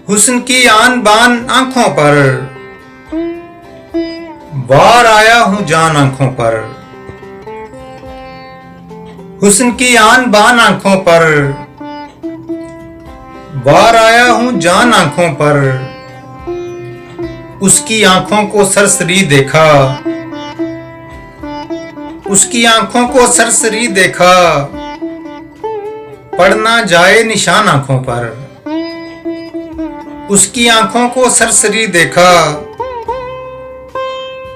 हुस्न की आन बान आंखों पर, वार आया हूं जान आंखों पर। हुस्न की आन बान आंखों पर, वार आया हूं जान आंखों पर। उसकी आंखों को सरसरी देखा, उसकी आंखों को सरसरी देखा, पड़ ना जाए निशान आंखों पर। उसकी आंखों को सरसरी देखा,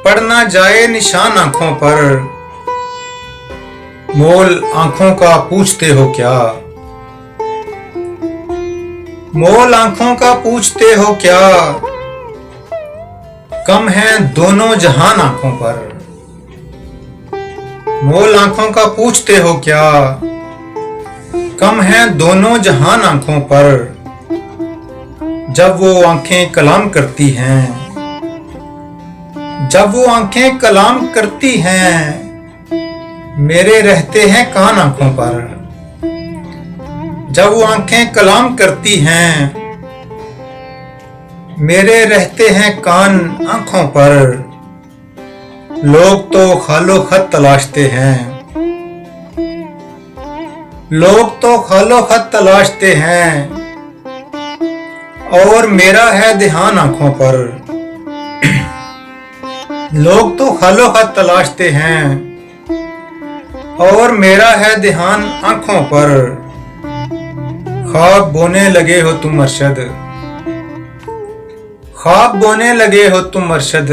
पड़ ना जाए निशान आंखों पर। मोल आंखों का पूछते हो क्या, मोल आंखों का पूछते हो क्या, कम है दोनों जहान आंखों पर। मोल आंखों का पूछते हो क्या, कम है दोनों जहान आंखों पर। जब वो आंखें कलाम करती हैं, जब वो आंखें कलाम करती हैं, मेरे रहते हैं कान आंखों पर। जब वो आंखें कलाम करती हैं, मेरे रहते हैं कान आंखों पर। लोग तो खालो खत तलाशते हैं, लोग तो खालो खत तलाशते हैं, और मेरा है ध्यान आंखों पर। लोग तो खालो खत तलाशते हैं, और मेरा है ध्यान आंखों पर। ख्वाब बोने लगे हो तुम अरशद, ख्वाब बोने लगे हो तुम अरशद,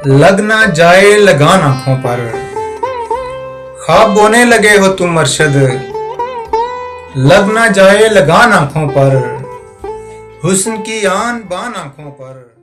लग ना जाए लगान आंखों पर। ख्वाब बोने लगे हो तुम अरशद, लग ना जाए लगान आंखों पर। हुस्न की आन बान आंखों पर।